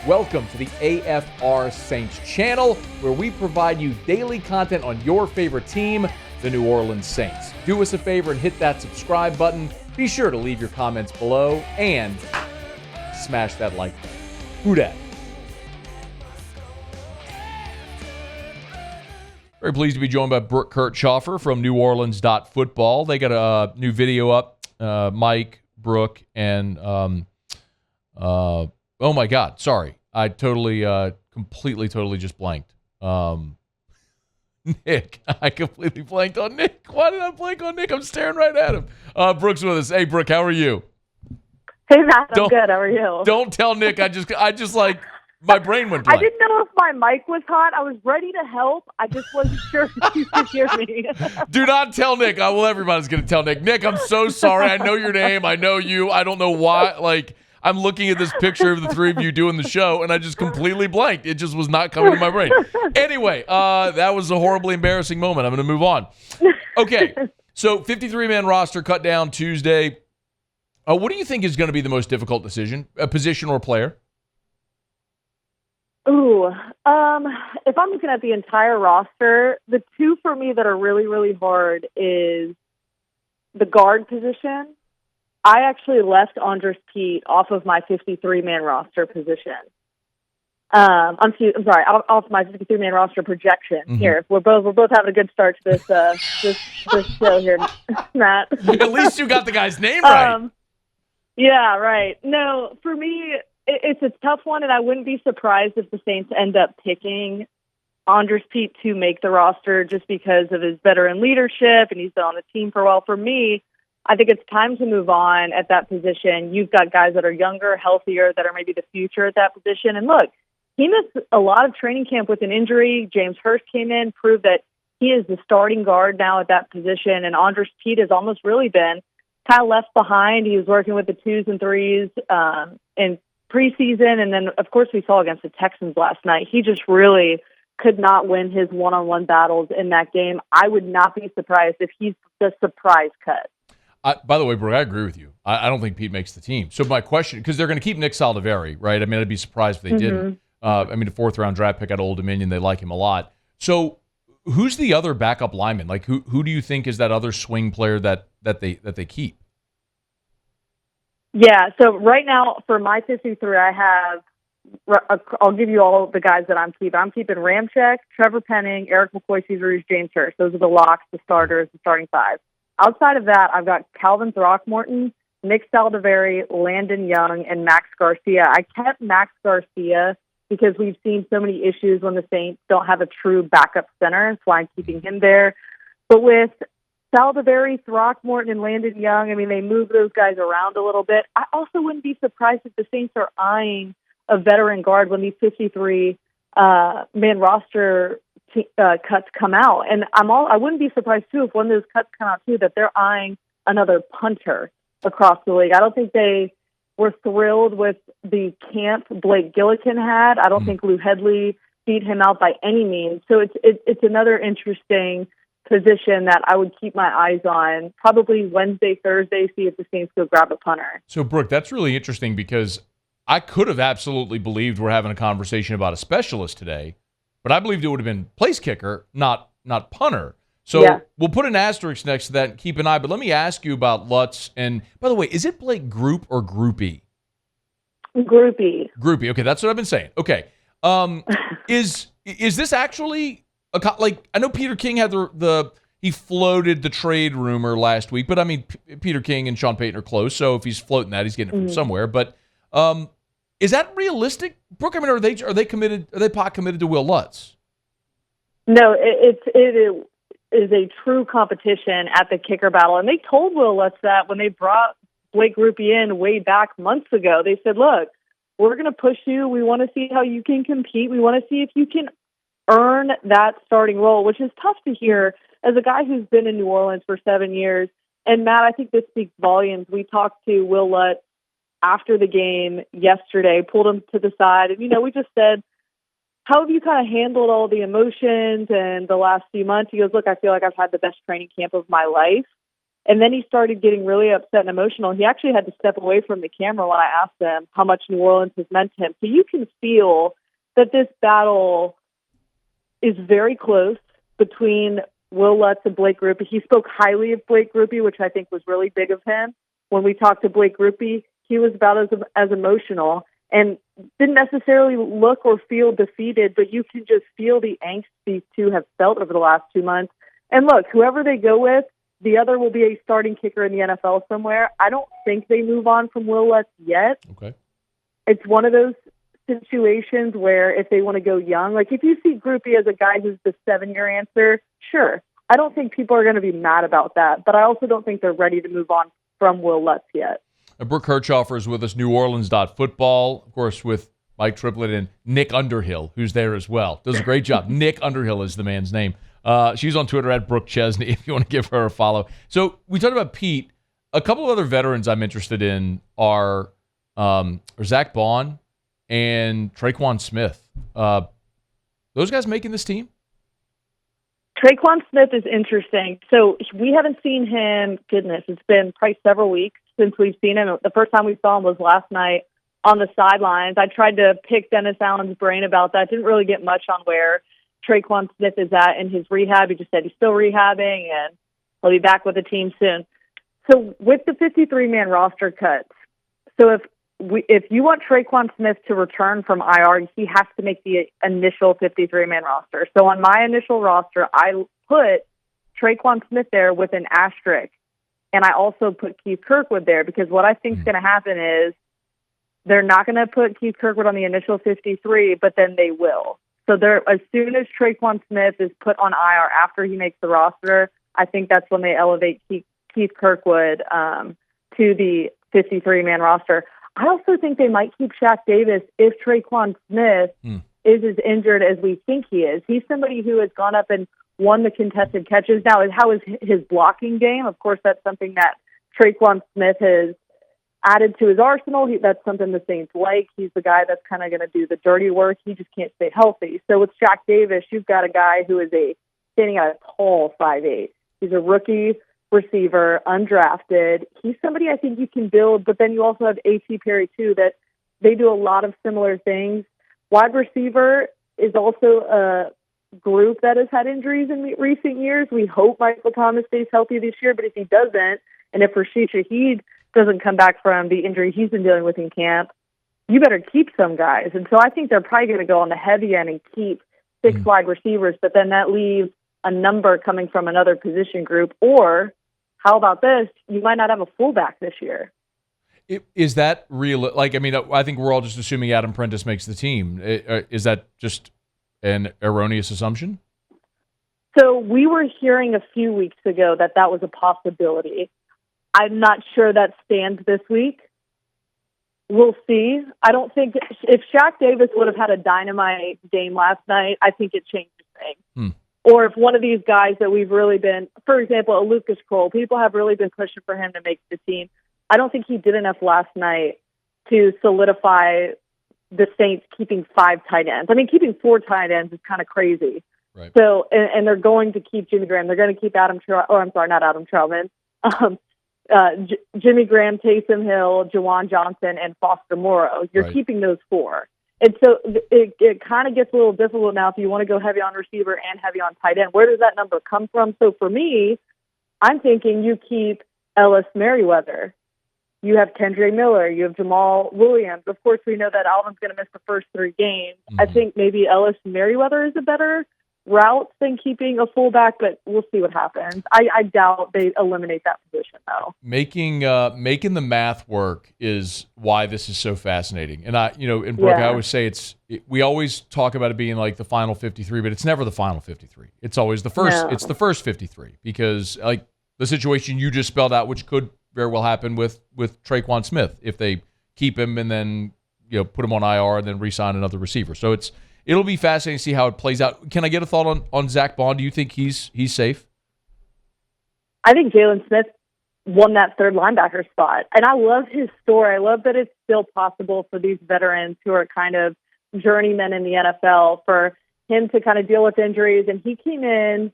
Welcome to the AFR Saints channel, where we provide you daily content on your favorite team, the New Orleans Saints. Do us a favor and hit that subscribe button. Be sure to leave your comments below and smash that like button. Who dat? Very pleased to be joined by Brooke Kirchhofer from neworleans.football. They got a new video up. Mike, Brooke, and oh my God, sorry. I completely just blanked. Nick. I completely blanked on Nick. Why did I blank on Nick? I'm staring right at him. Brooke's with us. Hey, Brooke, how are you? Hey, Matt, I'm good. How are you? Don't tell Nick. I just like, my brain went blank. I didn't know if my mic was hot. I was ready to help. I just wasn't sure if you could hear me. Do not tell Nick. Everybody's going to tell Nick. Nick, I'm so sorry. I know your name. I know you. I don't know why. Like, I'm looking at this picture of the three of you doing the show, and I just completely blanked. It just was not coming to my brain. Anyway, that was a horribly embarrassing moment. I'm going to move on. Okay, so 53-man roster cut down Tuesday. What do you think is going to be the most difficult decision, a position or player? Ooh, if I'm looking at the entire roster, the two for me that are really, really hard is the guard position. I actually left Andres Pete off of my 53-man roster position. I'm sorry, off my 53-man roster projection. Mm-hmm. Here, we're both having a good start to this show here, Matt. At least you got the guy's name right. Yeah, right. No, for me, it's a tough one, and I wouldn't be surprised if the Saints end up picking Andres Pete to make the roster just because of his veteran leadership, and he's been on the team for a while. For me, I think it's time to move on at that position. You've got guys that are younger, healthier, that are maybe the future at that position. And look, he missed a lot of training camp with an injury. James Hurst came in, proved that he is the starting guard now at that position. And Andres Pete has almost really been kind of left behind. He was working with the 2s and 3s in preseason. And then, of course, we saw against the Texans last night. He just really could not win his one-on-one battles in that game. I would not be surprised if he's the surprise cut. By the way, Brooke, I agree with you. I don't think Pete makes the team. So my question, because they're going to keep Nick Saldiveri, right? I mean, I'd be surprised if they didn't. A 4th-round draft pick out of Old Dominion. They like him a lot. So who's the other backup lineman? Like, who do you think is that other swing player that they keep? Yeah, so right now, for my 53, I'll give you all the guys that I'm keeping. I'm keeping Ramczyk, Trevor Penning, Eric McCoy, Cesar James Hurst. Those are the locks, the starters, the starting 5. Outside of that, I've got Calvin Throckmorton, Nick Saldiveri, Landon Young, and Max Garcia. I kept Max Garcia because we've seen so many issues when the Saints don't have a true backup center. That's why I'm keeping him there. But with Saldiveri, Throckmorton, and Landon Young, I mean, they move those guys around a little bit. I also wouldn't be surprised if the Saints are eyeing a veteran guard when these 53-man roster cuts come out. And I wouldn't be surprised, too, if one of those cuts come out, too, that they're eyeing another punter across the league. I don't think they were thrilled with the camp Blake Gillikin had. I don't think Lou Hedley beat him out by any means. So it's another interesting position that I would keep my eyes on, probably Wednesday, Thursday, see if the Saints go grab a punter. So, Brooke, that's really interesting because I could have absolutely believed we're having a conversation about a specialist today, but I believed it would have been place kicker, not punter. So yeah. We'll put an asterisk next to that and keep an eye. But let me ask you about Lutz. And by the way, is it Blake Group or Groupie? Groupie. Groupie. Okay, that's what I've been saying. Okay. Is this actually like, I know Peter King had he floated the trade rumor last week, but I mean, Peter King and Sean Payton are close. So if he's floating that, he's getting it from somewhere. But is that realistic, Brooke? I mean, are they committed? Are they pot committed to Will Lutz? No, it is a true competition at the kicker battle, and they told Will Lutz that when they brought Blake Groupie in way back months ago. They said, "Look, we're going to push you. We want to see how you can compete. We want to see if you can earn that starting role," which is tough to hear as a guy who's been in New Orleans for 7 years. And Matt, I think this speaks volumes. We talked to Will Lutz after the game yesterday, pulled him to the side, and we just said, how have you kind of handled all the emotions and the last few months? He goes, look, I feel like I've had the best training camp of my life. And then he started getting really upset and emotional. He actually had to step away from the camera when I asked him how much New Orleans has meant to him. So you can feel that this battle is very close between Will Lutz and Blake Grupe. He spoke highly of Blake Grupe, which I think was really big of him. When we talked to Blake Grupe, he was about as emotional and didn't necessarily look or feel defeated, but you can just feel the angst these two have felt over the last 2 months. And look, whoever they go with, the other will be a starting kicker in the NFL somewhere. I don't think they move on from Will Lutz yet. Okay. It's one of those situations where if they want to go young, like if you see Grupe as a guy who's the 7-year answer, sure. I don't think people are going to be mad about that, but I also don't think they're ready to move on from Will Lutz yet. Brooke Kirchhofer is with us, neworleans.football, of course, with Mike Triplett and Nick Underhill, who's there as well. Does a great job. Nick Underhill is the man's name. She's on Twitter at Brooke Chesney if you want to give her a follow. So we talked about Pete. A couple of other veterans I'm interested in are Zack Baun and Tre'Quan Smith. Those guys making this team? Tre'Quan Smith is interesting. So we haven't seen him, goodness, it's been probably several weeks since we've seen him. The first time we saw him was last night on the sidelines. I tried to pick Dennis Allen's brain about that. Didn't really get much on where Tre'Quan Smith is at in his rehab. He just said he's still rehabbing and he'll be back with the team soon. So with the 53-man roster cuts, so if you want Tre'Quan Smith to return from IR, he has to make the initial 53-man roster. So on my initial roster, I put Tre'Quan Smith there with an asterisk, and I also put Keith Kirkwood there because what I think is going to happen is they're not going to put Keith Kirkwood on the initial 53, but then they will. So as soon as Tre'Quan Smith is put on IR after he makes the roster, I think that's when they elevate Keith Kirkwood to the 53-man roster. I also think they might keep Shaq Davis if Tre'Quan Smith is as injured as we think he is. He's somebody who has gone up and won the contested catches. Now, how is his blocking game? Of course, that's something that Tre'Quan Smith has added to his arsenal. That's something the Saints like. He's the guy that's kind of going to do the dirty work. He just can't stay healthy. So with Shaq Davis, you've got a guy who is standing at a tall 5'8". He's a rookie receiver, undrafted. He's somebody I think you can build, but then you also have A.T. Perry, too, that they do a lot of similar things. Wide receiver is also a group that has had injuries in recent years. We hope Michael Thomas stays healthy this year, but if he doesn't, and if Rashid Shaheed doesn't come back from the injury he's been dealing with in camp, you better keep some guys. And so I think they're probably going to go on the heavy end and keep 6 wide receivers, but then that leaves a number coming from another position group. Or how about this? You might not have a fullback this year. Is that real? Like, I mean, I think we're all just assuming Adam Prentice makes the team. Is that just an erroneous assumption? So we were hearing a few weeks ago that was a possibility. I'm not sure that stands this week. We'll see. I don't think if Shaq Davis would have had a dynamite game last night, I think it changes things. Or if one of these guys that we've really been, for example, a Lucas Kroll, people have really been pushing for him to make the team. I don't think he did enough last night to solidify the Saints keeping 5 tight ends. I mean, keeping 4 tight ends is kind of crazy. Right. So, and they're going to keep Jimmy Graham. They're going to keep not Adam Troutman. Jimmy Graham, Taysom Hill, Jawan Johnson, and Foster Moreau. You're keeping those 4. And so it kind of gets a little difficult now if you want to go heavy on receiver and heavy on tight end. Where does that number come from? So for me, I'm thinking you keep Ellis Merriweather. You have Kendre Miller. You have Jamal Williams. Of course, we know that Alvin's going to miss the first 3 games. I think maybe Ellis Merriweather is a better route than keeping a fullback, but we'll see what happens. I doubt they eliminate that position, though. Making the math work is why this is so fascinating. And in Brooke, I always say we always talk about it being like the final 53, but it's never the final 53. It's always the first. No. It's the first 53 because like the situation you just spelled out, which could very well happen with Tre'Quan Smith if they keep him and then put him on IR and then re-sign another receiver. So it'll be fascinating to see how it plays out. Can I get a thought on Zack Baun? Do you think he's safe? I think Jalen Smith won that 3rd linebacker spot. And I love his story. I love that it's still possible for these veterans who are kind of journeymen in the NFL for him to kind of deal with injuries. And he came in,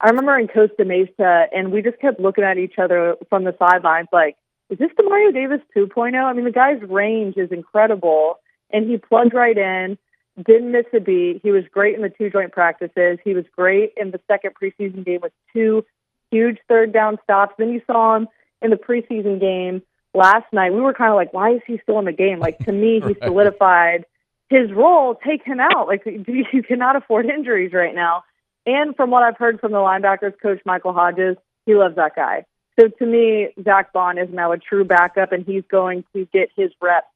I remember in Costa Mesa, and we just kept looking at each other from the sidelines like, is this the Mario Davis 2.0? I mean, the guy's range is incredible, and he plugged right in, didn't miss a beat. He was great in the 2 joint practices. He was great in the second preseason game with 2 huge third down stops. Then you saw him in the preseason game last night. We were kind of like, why is he still in the game? Like, to me, he solidified his role. Take him out. Like, you cannot afford injuries right now. And from what I've heard from the linebackers coach, Michael Hodges, he loves that guy. So to me, Zack Baun is now a true backup, and he's going to get his reps,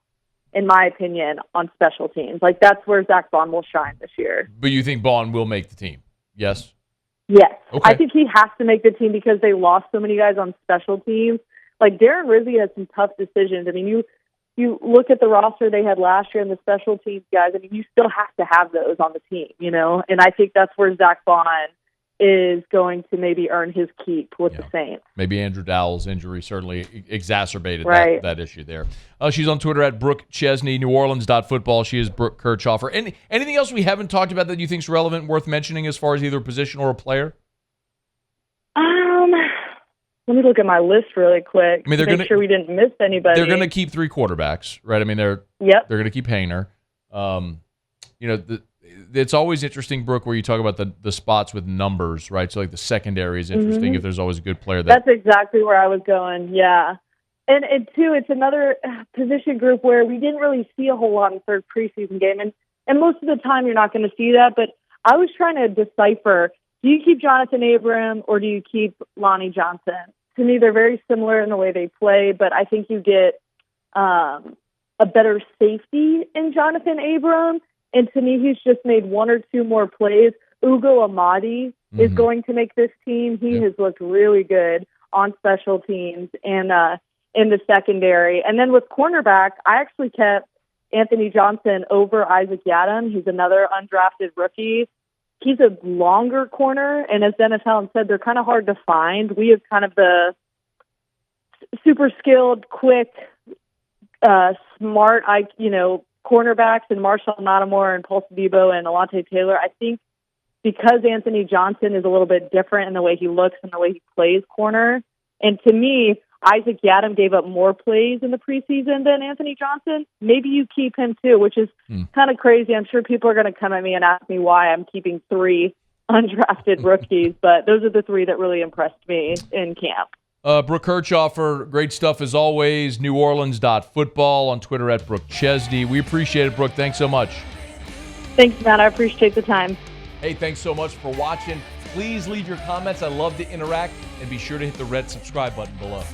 in my opinion, on special teams. Like, that's where Zack Baun will shine this year. But you think Baun will make the team? Yes? Yes. Okay. I think he has to make the team because they lost so many guys on special teams. Like, Darren Rizzi had some tough decisions. I mean, you look at the roster they had last year and the special teams guys, I mean, you still have to have those on the team, you know? And I think that's where Zack Baun is going to maybe earn his keep with the Saints. Maybe Andrew Dowell's injury certainly exacerbated that issue there. She's on Twitter at Brooke Chesney, neworleans.football. She is Brooke Kirchhofer. Anything else we haven't talked about that you think is relevant and worth mentioning as far as either a position or a player? Let me look at my list really quick. I mean, to make sure we didn't miss anybody. They're going to keep 3 quarterbacks, right? I mean, they're going to keep Hayner. It's always interesting, Brooke, where you talk about the spots with numbers, right? So, like, the secondary is interesting if there's always a good player. That's exactly where I was going, yeah. And too, it's another position group where we didn't really see a whole lot in the third preseason game. And most of the time you're not going to see that. But I was trying to decipher, do you keep Jonathan Abram or do you keep Lonnie Johnson? To me, they're very similar in the way they play, but I think you get a better safety in Jonathan Abram. And to me, he's just made 1 or 2 more plays. Ugo Amadi is going to make this team. He has looked really good on special teams and in the secondary. And then with cornerback, I actually kept Anthony Johnson over Isaac Yiadom. He's another undrafted rookie. He's a longer corner, and as Dennis Allen said, they're kind of hard to find. We have kind of the super skilled, quick, smart, cornerbacks and Marshall Lattimore and Paul Debo and Alante Taylor. I think because Anthony Johnson is a little bit different in the way he looks and the way he plays corner, and to me, Isaac Yiadom gave up more plays in the preseason than Anthony Johnson. Maybe you keep him too, which is kind of crazy. I'm sure people are going to come at me and ask me why I'm keeping 3 undrafted rookies, but those are the 3 that really impressed me in camp. Brooke Kirchhofer, great stuff as always. neworleans.football, on Twitter at Brooke Chesney. We appreciate it, Brooke. Thanks so much. Thanks, Matt. I appreciate the time. Hey, thanks so much for watching. Please leave your comments. I love to interact, and be sure to hit the red subscribe button below.